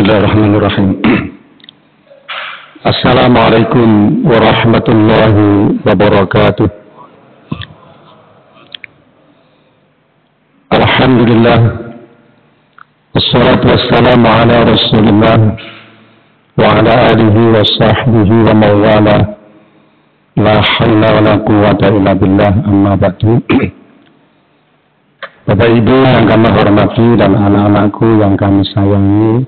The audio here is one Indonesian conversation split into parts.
Bismillahirrahmanirrahim. Assalamualaikum warahmatullahi wabarakatuh. Alhamdulillah. Wassalatu wassalamu ala Rasulillah wa ala alihi wa sahbihi wa mawala. La hawla wa la quwwata illa billah, amma ba'du. Bapak Ibu yang kami hormati dan anak-anakku yang kami sayangi,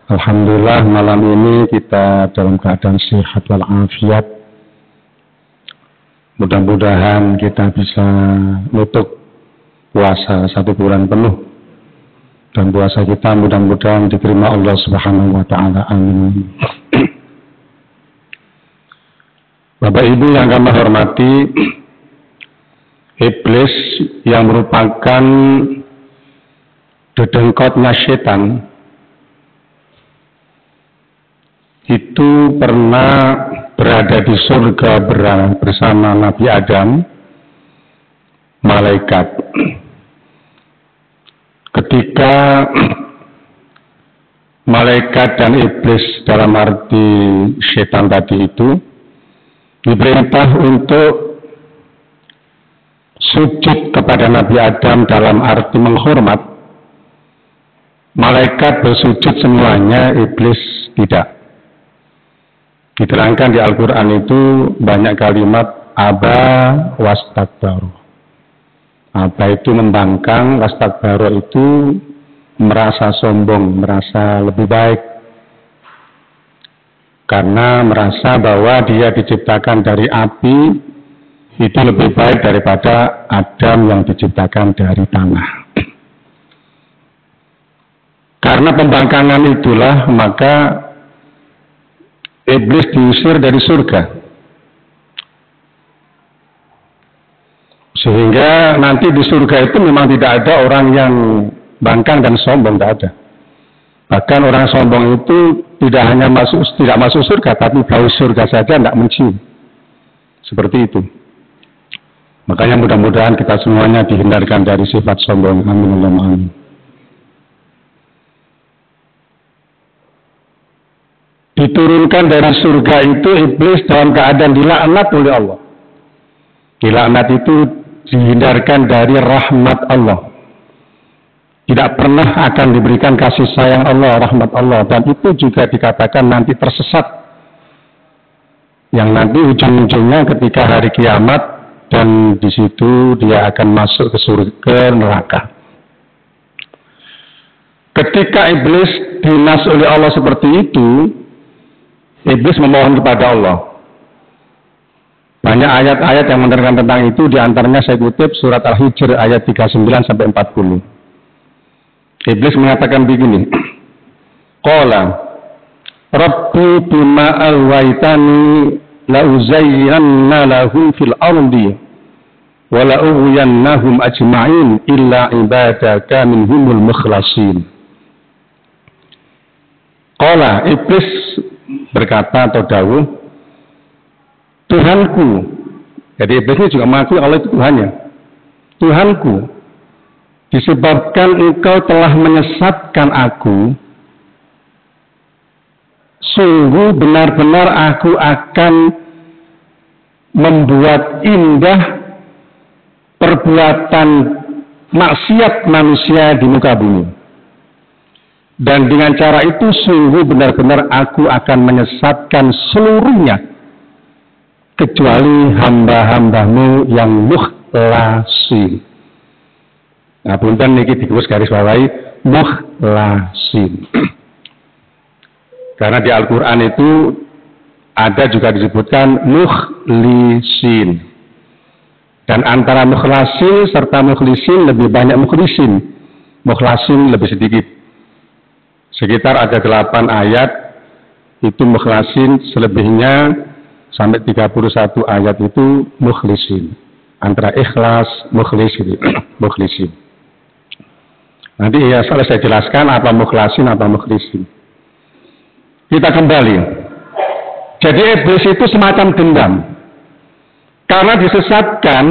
alhamdulillah malam ini kita dalam keadaan sehat walafiat. Mudah-mudahan kita bisa nutup puasa 1 bulan penuh, dan puasa kita mudah-mudahan diterima Allah Subhanahu wa Ta'ala. Amin. Bapak Ibu yang kami hormati, iblis yang merupakan dedengkotnya setan itu pernah berada di surga bersama Nabi Adam, malaikat. Ketika malaikat dan iblis, dalam arti setan tadi itu, diperintah untuk sujud kepada Nabi Adam dalam arti menghormat, malaikat bersujud semuanya, iblis tidak. Diterangkan di Al-Quran itu banyak kalimat aba wastakbaru. Aba itu membangkang, wastakbaru itu merasa sombong, merasa lebih baik. Karena merasa bahwa dia diciptakan dari api, itu lebih baik daripada Adam yang diciptakan dari tanah. Karena pembangkangan itulah maka iblis diusir dari surga. Sehingga nanti di surga itu memang tidak ada orang yang bangkang dan sombong, tidak ada. Bahkan orang sombong itu tidak masuk surga, tapi bau surga saja tidak mencium. Seperti itu. Makanya mudah-mudahan kita semuanya dihindarkan dari sifat sombong. Amin. Amin. Diturunkan dari surga itu iblis dalam keadaan dilaknat oleh Allah. Dilaknat itu dihindarkan dari rahmat Allah. Tidak pernah akan diberikan kasih sayang Allah, rahmat Allah. Dan itu juga dikatakan nanti tersesat. Yang nanti ujung-ujungnya ketika hari kiamat, dan di situ dia akan masuk ke surga neraka. Ketika iblis dinas oleh Allah seperti itu, iblis memohon kepada Allah. Banyak ayat-ayat yang menerangkan tentang itu, diantaranya saya kutip surat Al-Hijr ayat 39-40. Iblis mengatakan begini, Qala Rabbi bima alwaitani la'uzayyanna lahum fil ardi wa la'ughwiyannahum ajma'in illa ibadaka minhumul mukhlasin. Qala, iblis berkata atau dawuh, Tuhanku. Jadi iblis ini juga mengakui Allah itu Tuhannya. Tuhanku, disebabkan engkau telah menyesatkan aku, sungguh benar-benar aku akan membuat indah perbuatan maksiat manusia di muka bumi. Dan dengan cara itu sungguh benar-benar aku akan menyesatkan seluruhnya, kecuali hamba-hambamu yang mukhlasin. Nah, punten niki ditulis garis bawahi mukhlasin. Karena di Al-Quran itu ada juga disebutkan mukhlisin. Dan antara mukhlasin serta mukhlisin lebih banyak mukhlisin. Mukhlasin lebih sedikit. Sekitar ada 8 ayat itu mukhlasin, selebihnya sampai 31 ayat itu mukhlisin. Antara ikhlas, mukhlisin. Mukhlisin. Nanti ya saya jelaskan apa mukhlasin, apa mukhlisin. Kita kembali. Jadi iblis itu semacam dendam. Karena disesatkan,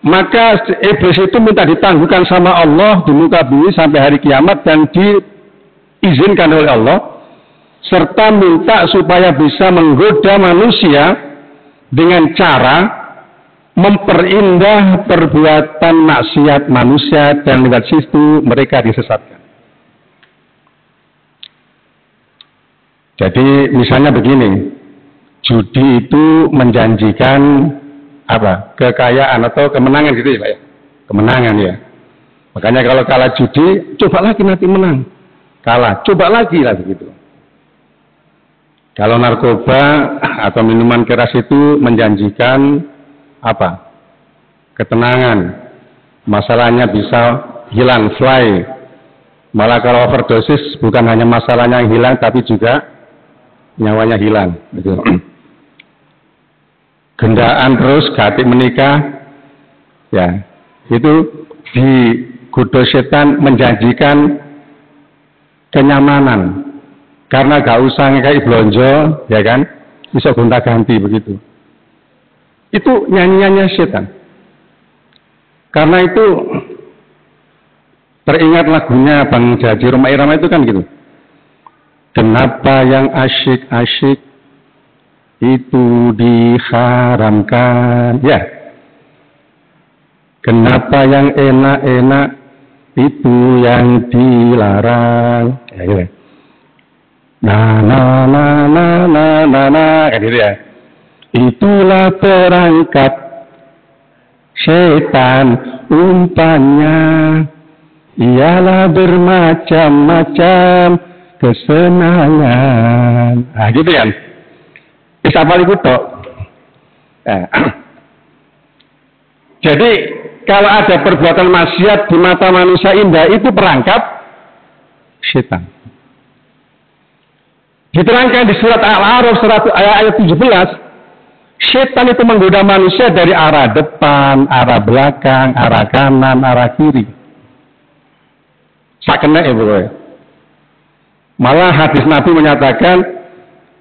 maka iblis itu minta ditangguhkan sama Allah di muka bumi sampai hari kiamat dan diizinkan oleh Allah, serta minta supaya bisa menggoda manusia dengan cara memperindah perbuatan maksiat manusia dan lewat situ mereka disesatkan. Jadi misalnya begini, judi itu menjanjikan apa? Kekayaan atau kemenangan gitu ya Pak ya? Kemenangan ya. Makanya kalau kalah judi, coba lagi nanti menang. Kalah, coba lagi lah begitu. Kalau narkoba atau minuman keras itu menjanjikan apa? Ketenangan. Masalahnya bisa hilang, fly. Malah kalau overdosis bukan hanya masalahnya yang hilang, tapi juga nyawanya hilang. Gitu. Gendaan terus, gati menikah, ya itu di goda setan menjanjikan kenyamanan. Karena gak usah kayak blonjo, ya kan? Bisa gonta-ganti begitu. Itu nyanyiannya setan. Karena itu teringat lagunya Bang Jaji Roma Irama itu kan gitu. Kenapa yang asyik-asyik itu diharamkan? Ya. Kenapa yang enak-enak itu yang dilarang? Ya gitu. Nah, kan gitu ya. Itulah perangkap setan umpannya, ialah bermacam-macam kesenangan. Nah, gitu kan. Bisa paling kutok. Nah. Jadi, kalau ada perbuatan maksiat di mata manusia indah, itu perangkap setan. Diterangkan di surat Al-A'raf ayat 17, setan itu menggoda manusia dari arah depan, arah belakang, arah kanan, arah kiri. Sakena ya pokoknya. Malah hadis Nabi menyatakan,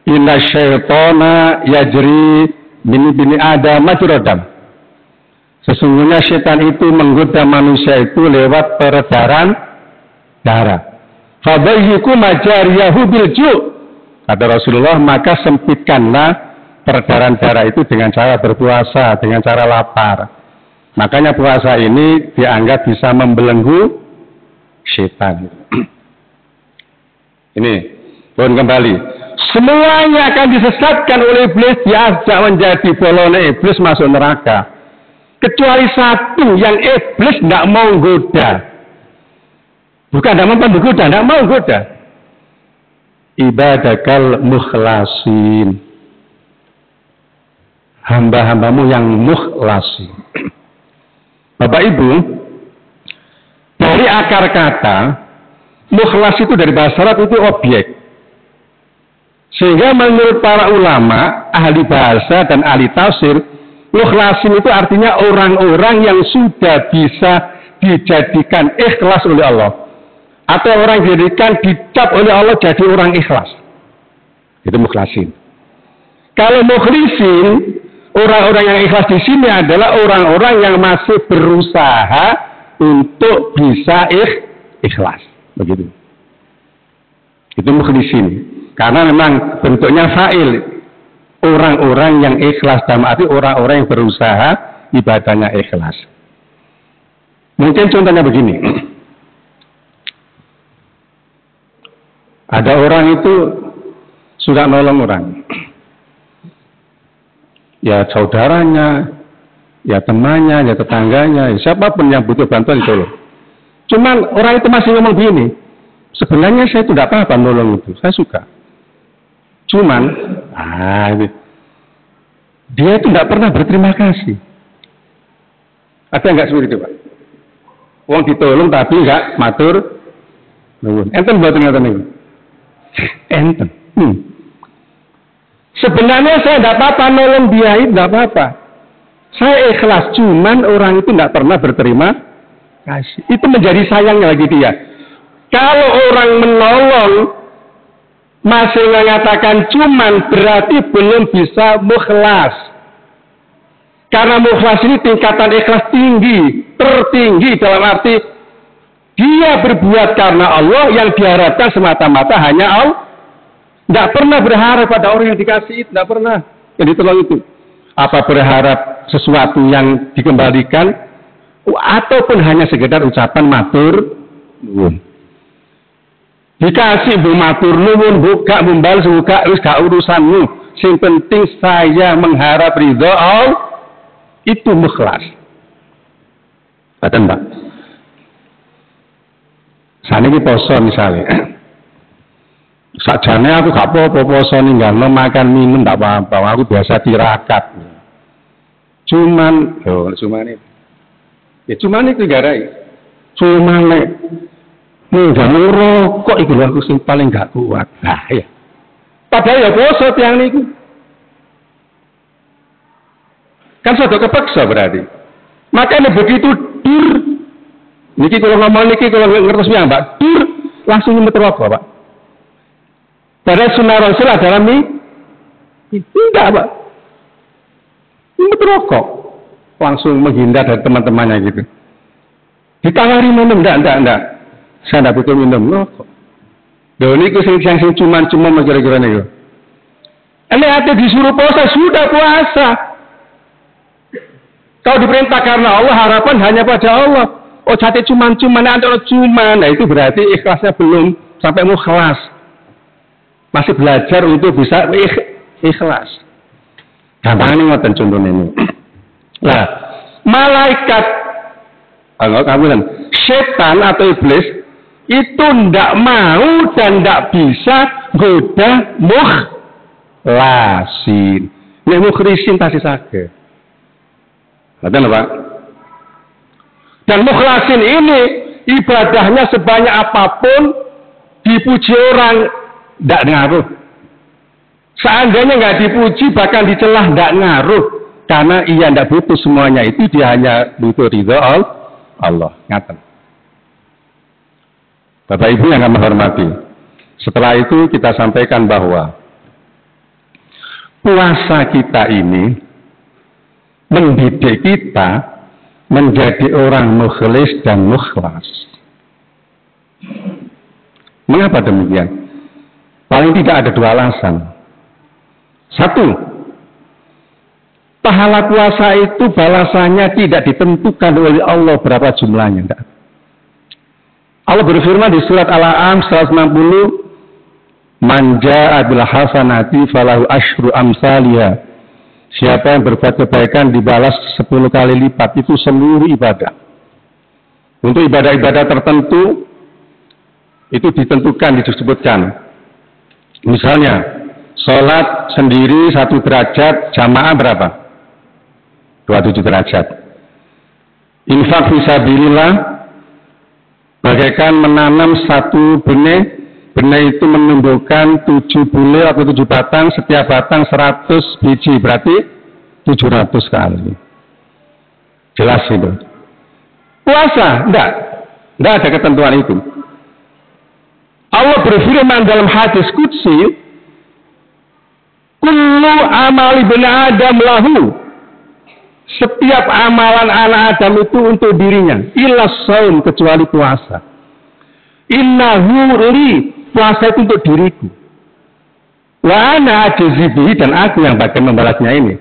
inna syaitona yajri bini Adam majrodam. Sesungguhnya setan itu menggoda manusia itu lewat peredaran darah. Fabayyiku majariyahu bilju'. Kata Rasulullah, maka sempitkanlah peredaran darah itu dengan cara berpuasa, dengan cara lapar. Makanya puasa ini dianggap bisa membelenggu setan. Ini, pun kembali. Semuanya akan disesatkan oleh iblis, diajak menjadi bolone iblis masuk neraka. Kecuali satu yang iblis tidak mau goda. Bukan tidak mau menggoda, tidak mau goda. Ibadakal mukhlasin, hamba-hambamu yang mukhlasin. Bapak Ibu, dari akar kata mukhlas itu dari bahasa Arab itu objek. Sehingga menurut para ulama, ahli bahasa dan ahli tafsir, mukhlasin itu artinya orang-orang yang sudah bisa dijadikan ikhlas oleh Allah. Atau orang dijadikan dicap oleh Allah jadi orang ikhlas. Itu mukhlasin. Kalau mukhlisin, orang-orang yang ikhlas di sini adalah orang-orang yang masih berusaha untuk bisa ikhlas. Begitu. Itu mukhlisin. Karena memang bentuknya fa'il. Orang-orang yang ikhlas, dalam arti orang-orang yang berusaha ibadahnya ikhlas. Mungkin contohnya begini. Ada orang itu sudah nolong orang. Ya saudaranya, ya temannya, ya tetangganya, ya siapapun yang butuh bantuan ditolong. Cuman orang itu masih ngomong begini, sebenarnya saya itu tidak apa-apa nolong itu, saya suka. Cuman, dia itu tidak pernah berterima kasih. Ada nggak seperti itu Pak? Wong ditolong tapi nggak matur nuwun. Enten buat ngeten niku. Enten. Sebenarnya saya tidak apa-apa nolong dia itu tidak apa-apa. Saya ikhlas, cuman orang itu tidak pernah berterima kasih. Itu menjadi sayangnya lagi dia. Kalau orang menolong masih mengatakan cuman, berarti belum bisa mukhlas. Karena mukhlas ini tingkatan ikhlas tinggi, tertinggi dalam arti Dia berbuat karena Allah, yang diharapkan semata-mata hanya Allah. Tidak pernah berharap pada orang yang dikasih, tidak pernah. Yang ditolong itu. Apa berharap sesuatu yang dikembalikan, ataupun hanya sekedar ucapan matur nuwun. Dikasih bu matur nuwun, buka membalas, buka wis gak urusanmu. Yang penting saya mengharap ridho Allah, itu ikhlas. Kata Mbak. Sana ini poso misalnya. Sakjane aku gak apa-apa poso ninggalno makan minum tak apa-apa. Aku biasa tirakat. Cuman itu. Ya cuman itu garai. Cuman nggak ngerokok itu aku sing paling gak kuat. Nah ya. Padahal ya poso tiang niku. Kan sudah kepeksa berarti. Makanya begitu dur. Niki kalau ngomong niki kalau ngertos ya Mbak, dur langsung nyumet rokok Pak. Padahal sunnah Rasul adalah tidak Pak. Nyumet rokok. Langsung menghindar dari teman-temannya gitu. Ditawari minum, enggak. Saya tidak butuh minum rokok. Ini yang cuma kira-kira nih. Ini ada disuruh puasa, sudah puasa. Kalau diperintah karena Allah, harapan hanya pada Allah. Oh, jati cuman, antara cuman. Nah, itu berarti ikhlasnya belum sampai mukhlas. Masih belajar untuk bisa ikhlas. Gampang ini ngoten contohnya ini. Nah, malaikat, setan atau iblis itu ndak mau dan ndak bisa goda mukhlasin. Nek mukhlisin pasti saged. Betul Pak? Dan mukhlasin ini ibadahnya sebanyak apapun dipuji orang ndak ngaruh. Seandainya nggak dipuji bahkan dicelah ndak ngaruh karena ia ndak butuh semuanya itu, dia hanya butuh ridho Allah. Ngaten. Bapak Ibu yang kami hormati. Setelah itu kita sampaikan bahwa puasa kita ini mendidik kita menjadi orang mukhlis dan mukhlas. Mengapa demikian? Paling tidak ada dua alasan. Satu, pahala puasa itu balasannya tidak ditentukan oleh Allah berapa jumlahnya. Enggak. Allah berfirman di surat Al-An'am 160, "Man jaa'a bil hasanati falahu asyru amsalihha." Siapa yang berbuat kebaikan dibalas 10 kali lipat, itu seluruh ibadah. Untuk ibadah-ibadah tertentu itu ditentukan, disebutkan. Misalnya, sholat sendiri 1 derajat, jamaah berapa? 27 derajat. Infak fisabilillah, bagaikan menanam 1 benih. Benih itu menumbuhkan 7 bulir atau 7 batang, setiap batang 100 biji, berarti 700 kali. Jelas itu. Puasa, enggak ada ketentuan itu. Allah berfirman dalam hadis qudsi, kullu amali bani Adam lahu. Setiap amalan anak Adam itu untuk dirinya, illa shaum, kecuali puasa. Innahu li, puasa itu untuk diriku. Wa ana ajzibi, dan aku yang bagian membalasnya ini.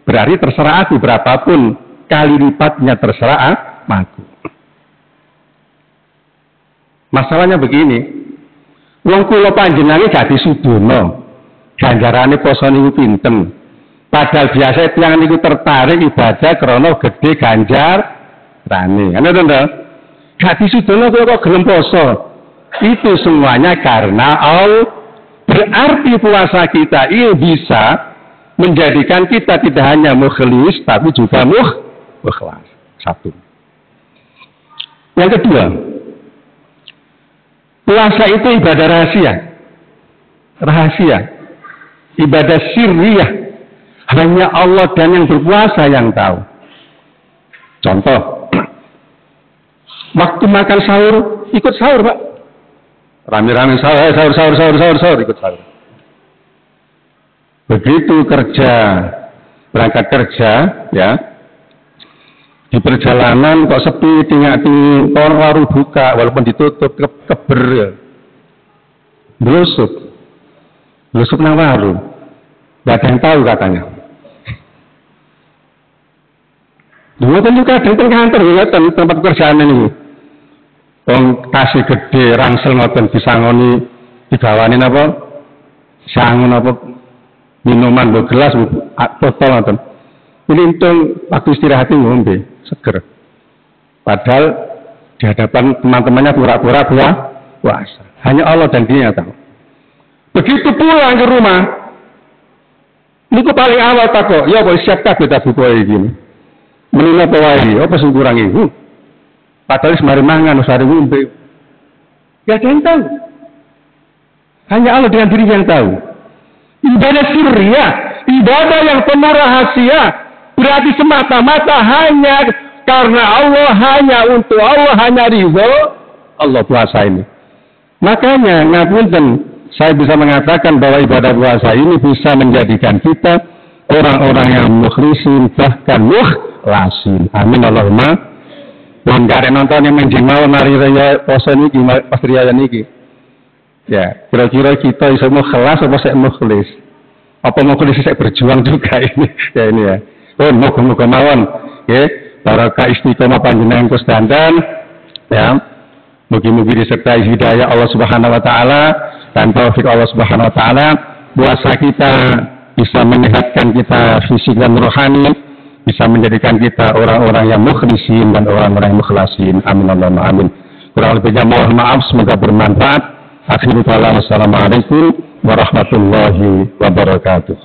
Berarti terserah aku, berapapun kali lipatnya terserah aku. Masalahnya begini, wong kula panjenengan gak disudono. Ganjarane poso niku pinten. Padahal biasa tiyang niku tertarik ibadah krana gedhe ganjarane. Ana to, gak disudono kok gelem poso. Itu semuanya karena Allah. Berarti puasa kita ini bisa menjadikan kita tidak hanya mukhlis tapi juga mukhlas. Satu. Yang kedua, puasa itu ibadah rahasia, ibadah sirriyah. Hanya Allah dan yang berpuasa yang tahu. Contoh, waktu makan sahur, ikut sahur Pak. Rame-rame sahur, ikut sahur. Begitu berangkat kerja, ya, Di perjalanan kok sepi, tinggal warung buka, walaupun ditutup, keber. Belusup nang warung. Gak ada yang tahu katanya. Dulu kan juga di kantor, tempat kerjaan ini. Kasih gede, rangsel ngoten disangoni, dibawanin apa? Sangun apa? Minuman, gelas, botol ngoten. Ini untung waktu istirahat ngombe, seger. Padahal di hadapan teman-temannya pura-pura puasa. Hanya Allah dan Dia yang tahu. Begitu pulang ke rumah, niku paling awal takok, ya kok siap kabeh ta buku iki. Menina apa wae, apa sing kurang iku? Padahal semari mangan, semari ngombe. Ya ada yang tahu. Hanya Allah dengan diri yang tahu. Ibadah sirriyah, ibadah yang penuh rahasia, berarti semata-mata hanya karena Allah, hanya untuk Allah, hanya ridho Allah puasa ini. Makanya ngapunten, saya bisa mengatakan bahwa ibadah puasa ini bisa menjadikan kita orang-orang yang mukhlisin, bahkan mukhlasin. Amin Allahumma. Dan gak ada nonton yang menjengau nari raya puasa ini pas raya ini. Ya, kira-kira kita bisa mukhlas apa saya mukhlis? Apa mukhlis saya berjuang juga ini? Ya ini ya. Oh, moga-moga mawon. Ya, barakah istiqomah panjenengan kusdandan. Ya. Mugi-mugi disertai hidayah Allah Subhanahu wa taala dan taufik Allah Subhanahu wa taala. Puasa kita bisa menyehatkan kita fisik dan rohani, bisa menjadikan kita orang-orang yang mukhlisin dan orang-orang yang mukhlasin. Amin Allahumma amin. Kurang lebihnya mohon maaf, semoga bermanfaat. Akhirul kalam, assalamualaikum warahmatullahi wabarakatuh.